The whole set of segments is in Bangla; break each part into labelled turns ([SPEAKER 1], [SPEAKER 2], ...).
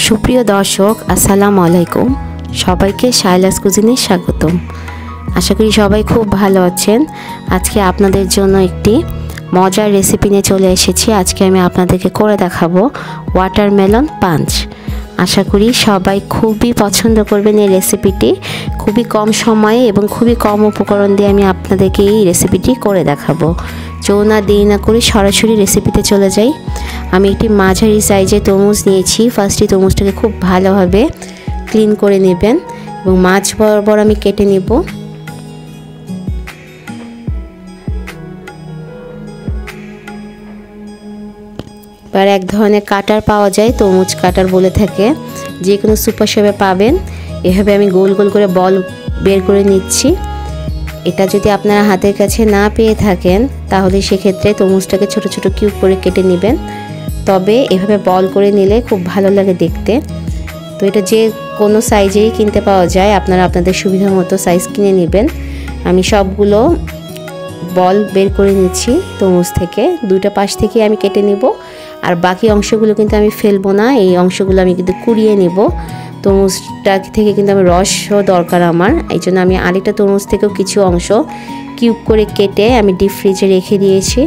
[SPEAKER 1] সুপ্রিয় দর্শক, আসসালামু আলাইকুম। সবাইকে শাইলাস কুজিনে স্বাগতম। আশা করি সবাই খুব ভালো আছেন। আজকে আপনাদের জন্য একটি মজার রেসিপি নিয়ে চলে এসেছি। আজকে আমি আপনাদেরকে করে দেখাবো ওয়াটারমেলন পাঞ্চ। আশা করি সবাই খুবই পছন্দ করবেন এই রেসিপিটি। খুবই কম সময়ে এবং খুবই কম উপকরণ দিয়ে আমি আপনাদেরকে এই রেসিপিটি করে দেখাবো। না দেরি না করে সরাসরি রেসিপিতে চলে যাই। আমি একটি মাঝারি সাইজের তরমুজ নিয়েছি। ফার্স্টে তরমুজটাকে খুব ভালোভাবে ক্লিন করে নেবেন এবং মাছ বরাবর আমি কেটে নেব। এবার এক ধরনের কাটার পাওয়া যায়, তরমুজ কাটার বলে থাকে, যে কোনো সুপার শপে পাবেন। এভাবে আমি গোল গোল করে বল বের করে নিচ্ছি। এটা যদি আপনারা হাতের কাছে না পেয়ে থাকেন তাহলে সেক্ষেত্রে তরমুজটাকে ছোট ছোট কিউব করে কেটে নেবেন। তবে এভাবে বল করে নিলে খুব ভালো লাগে দেখতে। তো এটা যে কোনো সাইজেই কিনতে পাওয়া যায়, আপনারা আপনাদের সুবিধা মতো সাইজ কিনে নেবেন। আমি সবগুলো বল বের করে নিচ্ছি তরমুজ থেকে। দুইটা পাশ থেকে আমি কেটে নিব, আর বাকি অংশগুলো কিন্তু আমি ফেলবো না। এই অংশগুলো আমি কিন্তু কুড়িয়ে নিব। তরমুজটা থেকে কিন্তু আমি রসও দরকার আমার, এই জন্য আমি আরেকটা তরমুজ থেকেও কিছু অংশ কিউব করে কেটে আমি ডিপ ফ্রিজে রেখে দিয়েছি।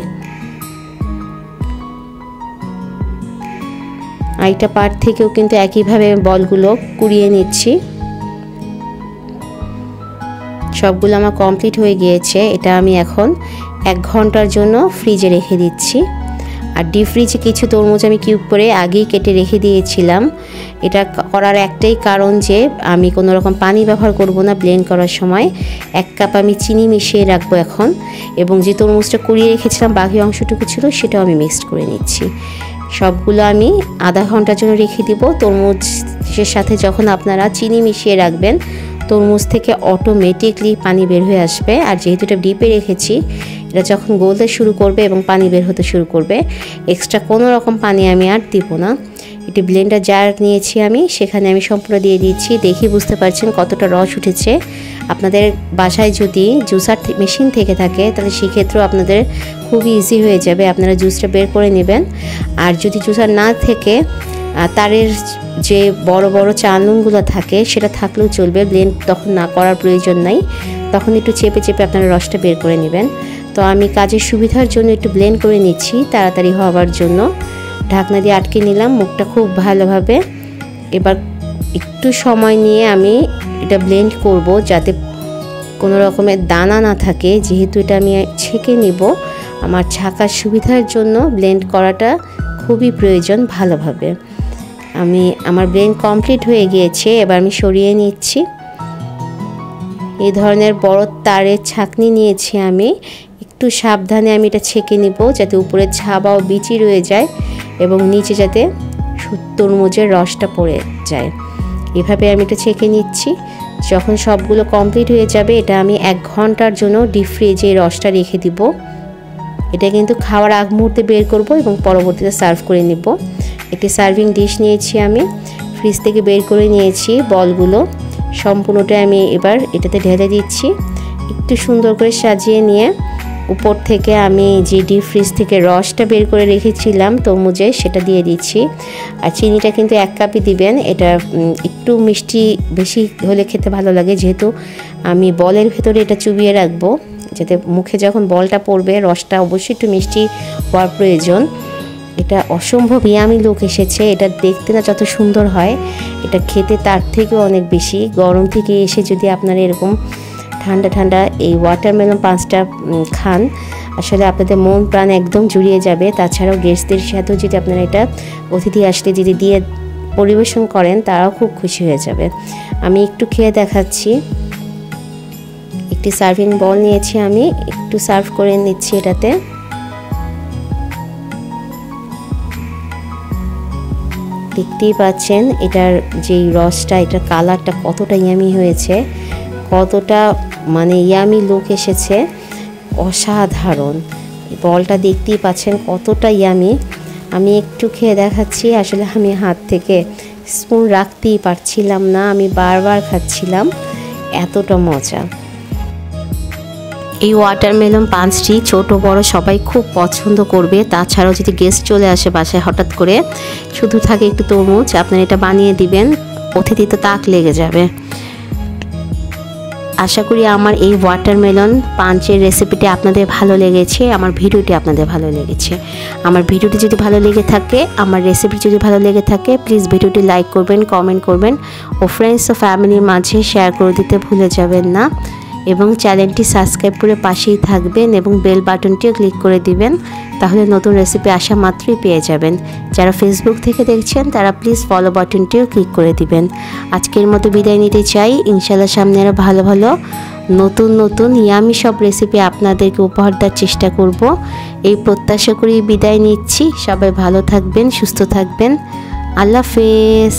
[SPEAKER 1] আরেকটা পার্ট থেকেও কিন্তু একইভাবে বলগুলো কুড়িয়ে নিচ্ছি। সবগুলো আমার কমপ্লিট হয়ে গিয়েছে। এটা আমি এখন 1 ঘন্টার জন্য ফ্রিজে রেখে দিচ্ছি। আর ডিপ ফ্রিজে কিছু তরমুজ আমি কিউব করে আগেই কেটে রেখে দিয়েছিলাম। এটা করার একটাই কারণ যে আমি কোনো রকম পানি ব্যবহার করব না ব্লেন্ড করার সময়। 1 কাপ আমি চিনি মিশিয়ে রাখবো এখন, এবং যে তরমুজটা কুড়িয়ে রেখেছিলাম বাকি অংশটুকু ছিল সেটাও আমি মিক্সড করে নিচ্ছি। সবগুলো আমি আধা ঘন্টার জন্য রেখে দিব। তরমুজের সাথে যখন আপনারা চিনি মিশিয়ে রাখবেন তরমুজ থেকে অটোমেটিকলি পানি বের হয়ে আসবে। আর যেহেতু এটা ডিপে রেখেছি, এটা যখন গলতে শুরু করবে এবং পানি বের হতে শুরু করবে, এক্সট্রা কোনো রকম পানি আমি আর দিব না। এটি ব্লেন্ডার জার নিয়েছি আমি, সেখানে আমি সম্পূর্ণ দিয়ে দিচ্ছি। দেখি বুঝতে পারছেন কতটা রস উঠেছে। আপনাদের বাসায় যদি জুসার মেশিন থেকে থাকে তাহলে সেক্ষেত্রেও আপনাদের খুবই ইজি হয়ে যাবে, আপনারা জুসটা বের করে নেবেন। আর যদি জুসার না থেকে তারের যে বড় বড় চালুনগুলো থাকে সেটা থাকলেও চলবে, ব্লেন্ড তখন না করার প্রয়োজন নাই। তখন একটু চেপে চেপে আপনারা রসটা বের করে নেবেন। তো আমি কাজের সুবিধার জন্য একটু ব্লেন্ড করে নিচ্ছি তাড়াতাড়ি হওয়ার জন্য। ঢাকনা দিয়ে আটকে নিলাম মুখটা খুব ভালোভাবে। এবার একটু সময় নিয়ে আমি এটা ব্লেন্ড করব যাতে কোনো রকমের দানা না থাকে। যেহেতু এটা আমি ছেঁকে নিব, আমার ছাকার সুবিধার জন্য ব্লেন্ড করাটা খুবই প্রয়োজন ভালোভাবে। আমার ব্লেন্ড কমপ্লিট হয়ে গিয়েছে। এবার আমি সরিয়ে নিচ্ছি। এই ধরনের বড় তারের ছাঁকনি নিয়েছি আমি। একটু সাবধানে আমি এটা ছেঁকে নিব যাতে উপরে ছাবা ও বিচি রয়ে যায় এবং নিচে যাতে তরমুজের রসটা পড়ে যায়। এভাবে আমি এটা ছেঁকে নিচ্ছি। যখন সবগুলো কমপ্লিট হয়ে যাবে এটা আমি 1 ঘন্টার জন্য ডিপ ফ্রিজে রসটা রেখে দিব। এটা কিন্তু খাওয়ার আগ মুহূর্তে বের করব এবং পরবর্তীতে সার্ভ করে নিব। একটি সার্ভিং ডিশ নিয়েছি আমি, ফ্রিজ থেকে বের করে নিয়েছি বলগুলো। সম্পূর্ণটা আমি এবার এটাতে ঢেলে দিচ্ছি। একটু সুন্দর করে সাজিয়ে নিয়ে উপর থেকে আমি যে ডিপ ফ্রিজ থেকে রসটা বের করে রেখেছিলাম তরমুজে সেটা দিয়ে দিচ্ছি। আর চিনিটা কিন্তু 1 কাপই দিবেন। এটা একটু মিষ্টি বেশি হলে খেতে ভালো লাগে, যেহেতু আমি বলের ভেতরে এটা চুবিয়ে রাখবো যাতে মুখে যখন বলটা পড়বে রসটা অবশ্যই একটু মিষ্টি হওয়ার প্রয়োজন। এটা অসম্ভব ইয়ামি লুক এসেছে। এটা দেখতে না যত সুন্দর হয়, এটা খেতে তার থেকেও অনেক বেশি। গরম থেকে এসে যদি আপনারা এরকম ঠান্ডা ঠান্ডা এই ওয়াটারমেলন পাঞ্চটা খান, আসলে আপনাদের মন প্রাণ একদম জুড়িয়ে যাবে। তাছাড়াও গেস্টদের সাথেও যদি আপনারা এটা অতিথি আসলে যদি দিয়ে পরিবেশন করেন তারাও খুব খুশি হয়ে যাবে। আমি একটু খেয়ে দেখাচ্ছি। একটি সার্ভিং বল নিয়েছি আমি, একটু সার্ভ করে নিচ্ছি এটাতে। দেখতেই পাচ্ছেন এটার যেই রসটা, এটার কালারটা কতটা ইয়ামি হয়েছে, কতটা মানে ইয়ামি লুক এসেছে, অসাধারণ। বলটা দেখতেই পাচ্ছেন কতটা ইয়ামি। আমি একটু খেয়ে দেখাচ্ছি। আসলে আমি হাত থেকে স্পুন রাখতেই পারছিলাম না, আমি বারবার খাচ্ছিলাম, এতটা মজা। এই ওয়াটারমেলন পাঞ্চটি ছোট বড় সবাই খুব পছন্দ করবে। তাছাড়াও যদি গেস্ট চলে আসে বাসায় হঠাৎ করে, শুধু থাকে একটু তরমুজ, আপনারা এটা বানিয়ে দিবেন, অতিথিতে তাক লেগে যাবে। আশা করি আমার এই ওয়াটারমেলন পাঞ্চের রেসিপিটি আপনাদের ভালো লেগেছে, আমার ভিডিওটি আপনাদের ভালো লেগেছে। আমার ভিডিওটি যদি ভালো লেগে থাকে, আমার রেসিপি যদি ভালো লেগে থাকে, প্লিজ ভিডিওটি লাইক করবেন, কমেন্ট করবেন ও ফ্রেন্ডস ও ফ্যামিলির মাঝে শেয়ার করে দিতে ভুলে যাবেন না। এবং চ্যানেলটি সাবস্ক্রাইব করে পাশেই থাকবেন এবং বেল বাটনটিও ক্লিক করে দিবেন, তাহলে নতুন রেসিপি আসা মাত্রই পেয়ে যাবেন। যারা ফেসবুক থেকে দেখছেন তারা প্লিজ ফলো বাটনটিও ক্লিক করে দিবেন। আজকের মতো বিদায় নিতে চাই। ইনশাআল্লাহ সামনে আরও ভালো ভালো নতুন ইয়ামি সব রেসিপি আপনাদেরকে উপহার দেওয়ার চেষ্টা করব, এই প্রত্যাশা করেই বিদায় নিচ্ছি। সবাই ভালো থাকবেন, সুস্থ থাকবেন। আল্লাহ হাফেজ।